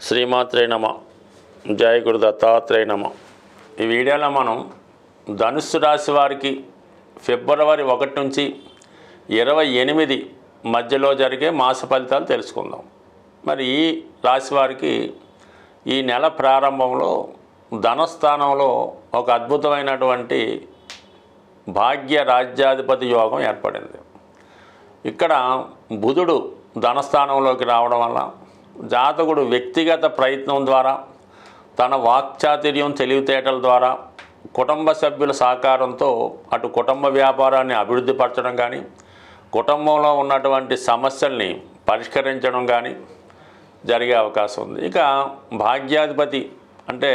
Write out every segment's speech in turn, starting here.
శ్రీమాత్రే నమ. జయ గురు దత్తాత్రేయ నమ. ఈ వీడియోలో మనం ధనుస్సు రాశి వారికి ఫిబ్రవరి 1 నుంచి 28 మధ్యలో జరిగే మాస ఫలితాలు తెలుసుకుందాం. మరి ఈ రాశి వారికి ఈ నెల ప్రారంభంలో ధనస్థానంలో ఒక అద్భుతమైనటువంటి భాగ్య రాజ్యాధిపతి యోగం ఏర్పడింది. ఇక్కడ బుధుడు ధనస్థానంలోకి రావడం వల్ల జాతకుడు వ్యక్తిగత ప్రయత్నం ద్వారా, తన వాక్చాతుర్యం తెలివితేటల ద్వారా, కుటుంబ సభ్యుల సహకారంతో అటు కుటుంబ వ్యాపారాన్ని అభివృద్ధిపరచడం కానీ, కుటుంబంలో ఉన్నటువంటి సమస్యల్ని పరిష్కరించడం కానీ జరిగే అవకాశం ఉంది. ఇక భాగ్యాధిపతి అంటే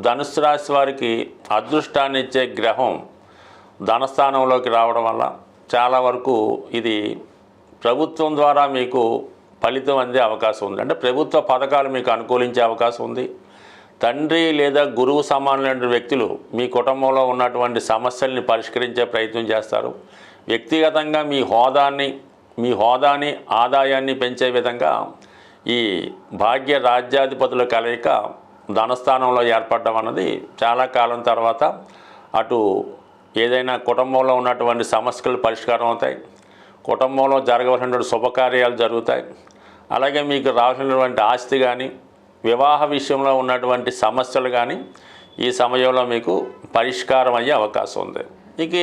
ధనుస్సు రాశి వారికి అదృష్టాన్ని ఇచ్చే గ్రహం ధనస్థానంలోకి రావడం వల్ల చాలా వరకు ఇది ప్రభుత్వం ద్వారా మీకు ఫలితం అందే అవకాశం ఉంది. అంటే ప్రభుత్వ పథకాలు మీకు అనుకూలించే అవకాశం ఉంది. తండ్రి లేదా గురువు సమానమైన వ్యక్తులు మీ కుటుంబంలో ఉన్నటువంటి సమస్యల్ని పరిష్కరించే ప్రయత్నం చేస్తారు. వ్యక్తిగతంగా మీ హోదాని ఆదాయాన్ని పెంచే విధంగా ఈ భాగ్య రాజ్యాధిపతుల కలయిక ధనస్థానంలో ఏర్పడడం అన్నది చాలా కాలం తర్వాత అటు ఏదైనా కుటుంబంలో ఉన్నటువంటి సమస్యలు పరిష్కారం అవుతాయి, కుటుంబంలో జరగవలసినటువంటి శుభకార్యాలు జరుగుతాయి. అలాగే మీకు రావాల్సినటువంటి ఆస్తి కానీ, వివాహ విషయంలో ఉన్నటువంటి సమస్యలు కానీ ఈ సమయంలో మీకు పరిష్కారం అయ్యే అవకాశం ఉంది. ఇక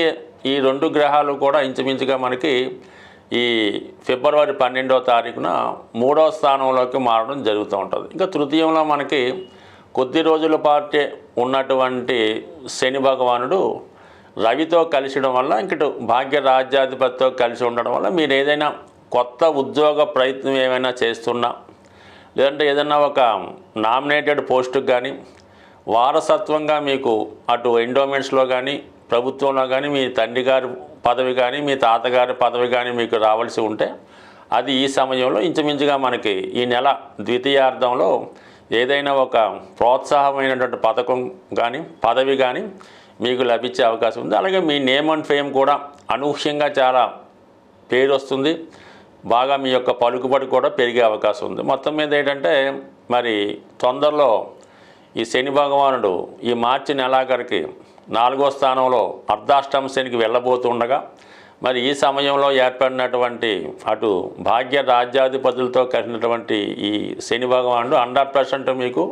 ఈ 2 గ్రహాలు కూడా ఇంచుమించుగా మనకి ఈ ఫిబ్రవరి 12వ తారీఖున 3వ స్థానంలోకి మారడం జరుగుతూ ఉంటుంది. ఇంకా తృతీయంలో మనకి కొద్ది రోజుల పాటే ఉన్నటువంటి శని భగవానుడు రవితో కలిసడం వల్ల ఇంకటు భాగ్య రాజ్యాధిపతితో కలిసి ఉండడం వల్ల మీరు ఏదైనా కొత్త ఉద్యోగ ప్రయత్నం ఏమైనా చేస్తున్నా, లేదంటే ఏదైనా ఒక నామినేటెడ్ పోస్టుకు కానీ, వారసత్వంగా మీకు అటు ఎండోమెంట్స్లో కానీ ప్రభుత్వంలో కానీ మీ తండ్రి గారి పదవి కానీ మీ తాతగారి పదవి కానీ మీకు రావాల్సి ఉంటే అది ఈ సమయంలో ఇంచుమించుగా మనకి ఈ నెల ద్వితీయార్థంలో ఏదైనా ఒక ప్రోత్సాహమైనటువంటి పథకం కానీ పదవి కానీ మీకు లభించే అవకాశం ఉంది. అలాగే మీ నేమ్ అండ్ ఫేమ్ కూడా అనూహ్యంగా చాలా పేరు వస్తుంది. బాగా మీ యొక్క పలుకుబడి కూడా పెరిగే అవకాశం ఉంది. మొత్తం మీద ఏంటంటే మరి తొందరలో ఈ శని భగవానుడు ఈ మార్చి నెలాఖరికి 4వ స్థానంలో అర్ధాష్టమ శనికి వెళ్ళబోతుండగా మరి ఈ సమయంలో ఏర్పడినటువంటి అటు భాగ్య రాజ్యాధిపతులతో కలిసినటువంటి ఈ శని భగవానుడు 100% మీకు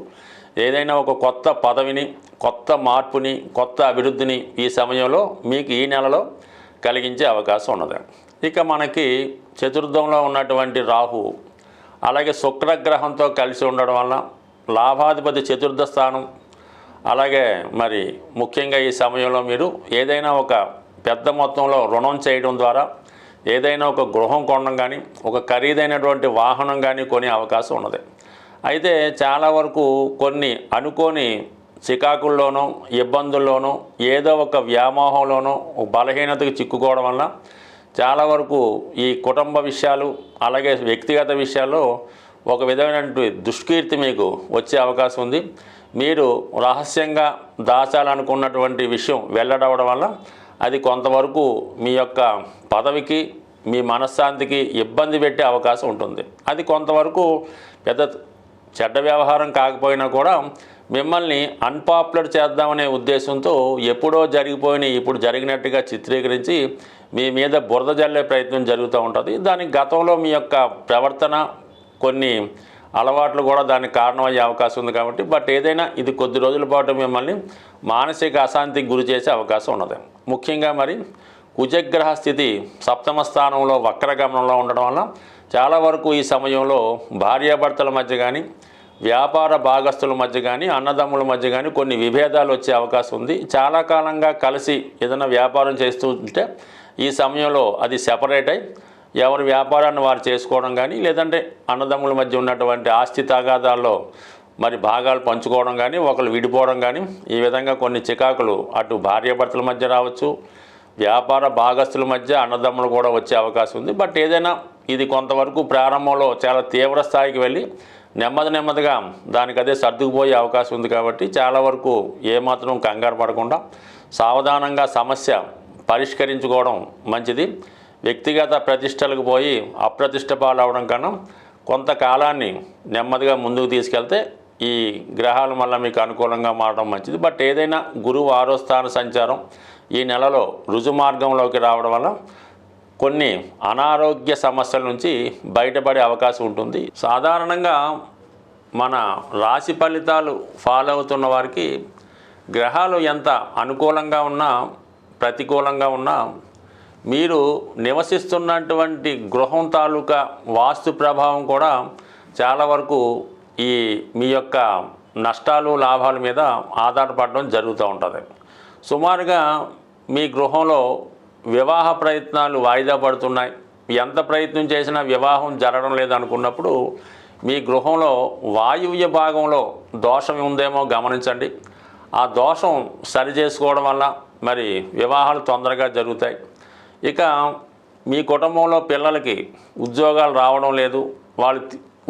ఏదైనా ఒక కొత్త పదవిని, కొత్త మార్పుని, కొత్త అభివృద్ధిని ఈ సమయంలో మీకు ఈ నెలలో కలిగించే అవకాశం ఉన్నది. ఇక మనకి చతుర్థంలో ఉన్నటువంటి రాహు అలాగే శుక్రగ్రహంతో కలిసి ఉండడం వల్ల లాభాధిపతి చతుర్థ స్థానం, అలాగే మరి ముఖ్యంగా ఈ సమయంలో మీరు ఏదైనా ఒక పెద్ద మొత్తంలో రుణం చేయడం ద్వారా ఏదైనా ఒక గృహం కొనడం కానీ, ఒక ఖరీదైనటువంటి వాహనం కానీ కొనే అవకాశం ఉన్నది. అయితే చాలా వరకు కొన్ని అనుకోని చికాకుల్లోనో ఇబ్బందుల్లోనో ఏదో ఒక వ్యామోహంలోనో బలహీనతకు చిక్కుకోవడం వల్ల చాలా వరకు ఈ కుటుంబ విషయాలు అలాగే వ్యక్తిగత విషయాల్లో ఒక విధమైనటువంటి దుష్కీర్తి మీకు వచ్చే అవకాశం ఉంది. మీరు రహస్యంగా దాచాలనుకున్నటువంటి విషయం వెల్లడవడం వల్ల అది కొంతవరకు మీ యొక్క పదవికి, మీ మనశ్శాంతికి ఇబ్బంది పెట్టే అవకాశం ఉంటుంది. అది కొంతవరకు పెద్ద చెడ్డ వ్యవహారం కాకపోయినా కూడా మిమ్మల్ని అన్పాపులర్ చేద్దామనే ఉద్దేశంతో ఎప్పుడో జరిగిపోయిన ఇప్పుడు జరిగినట్టుగా చిత్రీకరించి మీ మీద బురద జల్లే ప్రయత్నం జరుగుతూ ఉంటుంది. దానికి గతంలో మీ యొక్క ప్రవర్తన, కొన్ని అలవాట్లు కూడా దానికి కారణమయ్యే అవకాశం ఉంది. కాబట్టి ఏదైనా ఇది కొద్ది రోజుల పాటు మిమ్మల్ని మానసిక అశాంతికి గురి చేసే అవకాశం ఉన్నది. ముఖ్యంగా మరి కుజగ్రహ స్థితి 7వ స్థానంలో వక్రగమనంలో ఉండడం వల్ల చాలా వరకు ఈ సమయంలో భార్యాభర్తల మధ్య కానీ, వ్యాపార భాగస్తుల మధ్య కానీ, అన్నదమ్ముల మధ్య కానీ కొన్ని విభేదాలు వచ్చే అవకాశం ఉంది. చాలా కాలంగా కలిసి ఏదైనా వ్యాపారం చేస్తూ ఉంటే ఈ సమయంలో అది సెపరేట్ అయి ఎవరి వ్యాపారాన్ని వారు చేసుకోవడం కానీ, లేదంటే అన్నదమ్ముల మధ్య ఉన్నటువంటి ఆస్తి తగాదాల్లో మరి భాగాలు పంచుకోవడం కానీ, ఒకరు విడిపోవడం కానీ ఈ విధంగా కొన్ని చికాకులు అటు భార్యాభర్తల మధ్య రావచ్చు, వ్యాపార భాగస్తుల మధ్య అన్నదమ్ములు కూడా వచ్చే అవకాశం ఉంది. ఏదైనా ఇది కొంతవరకు ప్రారంభంలో చాలా తీవ్ర స్థాయికి వెళ్ళి నెమ్మదిగా దానికి అదే సర్దుకుపోయే అవకాశం ఉంది. కాబట్టి చాలా వరకు ఏమాత్రం కంగారు పడకుండా సావధానంగా సమస్య పరిష్కరించుకోవడం మంచిది. వ్యక్తిగత ప్రతిష్టలకు పోయి అప్రతిష్ట పాలవడం కన్నా కొంతకాలాన్ని నెమ్మదిగా ముందుకు తీసుకెళ్తే ఈ గ్రహాలు మళ్ళీ మీకు అనుకూలంగా మారడం మంచిది. బట్ ఏదైనా గురువు 6వ స్థాన సంచారం ఈ నెలలో రుజు మార్గంలోకి రావడం వల్ల కొన్ని అనారోగ్య సమస్యల నుంచి బయటపడే అవకాశం ఉంటుంది. సాధారణంగా మన రాశి ఫలితాలు ఫాలో అవుతున్న వారికి గ్రహాలు ఎంత అనుకూలంగా ఉన్నా ప్రతికూలంగా ఉన్నా మీరు నివసిస్తున్నటువంటి గృహం తాలూకా వాస్తు ప్రభావం కూడా చాలా వరకు ఈ మీ యొక్క నష్టాలు లాభాల మీద ఆధారపడడం జరుగుతూ ఉంటుంది. సుమారుగా మీ గృహంలో వివాహ ప్రయత్నాలు వాయిదా పడుతున్నాయి, ఎంత ప్రయత్నం చేసినా వివాహం జరగడం లేదనుకున్నప్పుడు మీ గృహంలో వాయువ్య భాగంలో దోషం ఉందేమో గమనించండి. ఆ దోషం సరి చేసుకోవడం వల్ల మరి వివాహాలు తొందరగా జరుగుతాయి. ఇక మీ కుటుంబంలో పిల్లలకి ఉద్యోగాలు రావడం లేదు, వాళ్ళు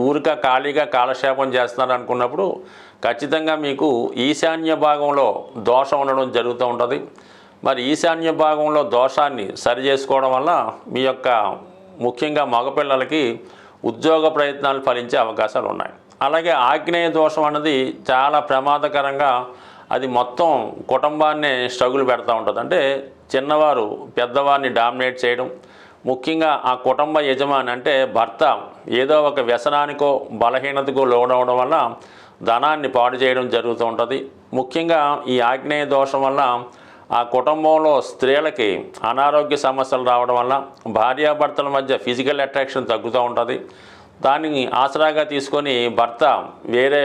ఊరిక ఖాళీగా కాలక్షేపం చేస్తున్నారు అనుకున్నప్పుడు ఖచ్చితంగా మీకు ఈశాన్య భాగంలో దోషం ఉండడం జరుగుతూ ఉంటుంది. మరి ఈశాన్య భాగంలో దోషాన్ని సరి చేసుకోవడం వల్ల మీ యొక్క ముఖ్యంగా మగపిల్లలకి ఉద్యోగ ప్రయత్నాలు ఫలించే అవకాశాలు ఉన్నాయి. అలాగే ఆగ్నేయ దోషం అన్నది చాలా ప్రమాదకరంగా అది మొత్తం కుటుంబాన్ని స్ట్రగుల్ పెడతా ఉంటుంది. అంటే చిన్నవారు పెద్దవారిని డామినేట్ చేయడం, ముఖ్యంగా ఆ కుటుంబ యజమాని అంటే భర్త ఏదో ఒక వ్యసనానికో బలహీనతకో లోనవడం వల్ల ధనాన్ని పాడు చేయడం జరుగుతూ ఉంటుంది. ముఖ్యంగా ఈ ఆగ్నేయ దోషం వల్ల ఆ కుటుంబంలో స్త్రీలకి అనారోగ్య సమస్యలు రావడం వల్ల భార్యాభర్తల మధ్య ఫిజికల్ అట్రాక్షన్ తగ్గుతూ ఉంటుంది. దాన్ని ఆసరాగా తీసుకొని భర్త వేరే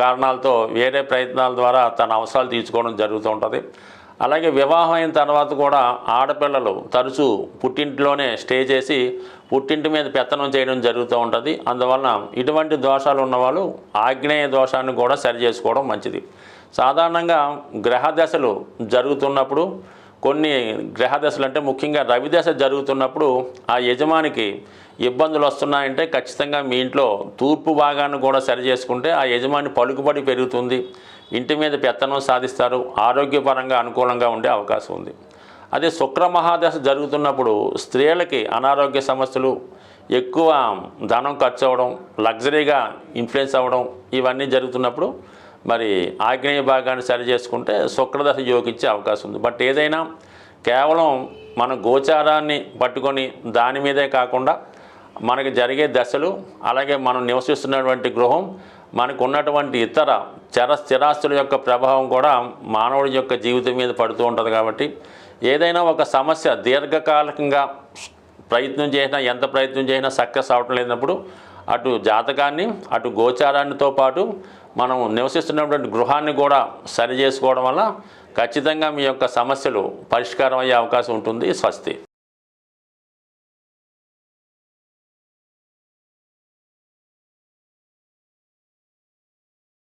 కారణాలతో వేరే ప్రయత్నాల ద్వారా తన అవసరాలు తీర్చుకోవడం జరుగుతూ ఉంటుంది. అలాగే వివాహం అయిన తర్వాత కూడా ఆడపిల్లలు తరచూ పుట్టింట్లోనే స్టే చేసి పుట్టింటి మీద పెత్తనం చేయడం జరుగుతూ ఉంటుంది. అందువలన ఇటువంటి దోషాలు ఉన్నవాళ్ళు ఆగ్నేయ దోషాన్ని కూడా సరి చేసుకోవడం మంచిది. సాధారణంగా గ్రహ దశలు జరుగుతున్నప్పుడు కొన్ని గ్రహ దశలు అంటే ముఖ్యంగా రవి దశ జరుగుతున్నప్పుడు ఆ యజమానికి ఇబ్బందులు వస్తున్నాయంటే ఖచ్చితంగా మీ ఇంట్లో తూర్పు భాగాన్ని కూడా సరి చేసుకుంటే ఆ యజమాని పలుకుబడి పెరుగుతుంది, ఇంటి మీద పెత్తనం సాధిస్తారు, ఆరోగ్యపరంగా అనుకూలంగా ఉండే అవకాశం ఉంది. అదే శుక్ర మహాదశ జరుగుతున్నప్పుడు స్త్రీలకి అనారోగ్య సమస్యలు, ఎక్కువ ధనం ఖర్చు అవ్వడం, లగ్జరీగా ఇన్ఫ్లుయెన్స్ అవ్వడం ఇవన్నీ జరుగుతున్నప్పుడు మరి ఆగ్నేయ భాగాన్ని సరి చేసుకుంటే శుక్రదశ యోగించే అవకాశం ఉంది. బట్ ఏదైనా కేవలం మన గోచారాన్ని పట్టుకొని దాని మీదే కాకుండా మనకి జరిగే దశలు, అలాగే మనం నివసిస్తున్నటువంటి గృహం, మనకు ఉన్నటువంటి ఇతర స్థిరాస్తుల యొక్క ప్రభావం కూడా మానవుడి యొక్క జీవితం మీద పడుతూ ఉంటుంది. కాబట్టి ఏదైనా ఒక సమస్య దీర్ఘకాలికంగా ఎంత ప్రయత్నం చేసినా సక్సెస్ అవటం లేనప్పుడు అటు జాతకాన్ని అటు గోచారాన్నితో పాటు మనం నివసిస్తున్నటువంటి గృహాన్ని కూడా సరి చేసుకోవడం వల్ల ఖచ్చితంగా మీ యొక్క సమస్యలు పరిష్కారం అయ్యే అవకాశం ఉంటుంది. స్వస్తి.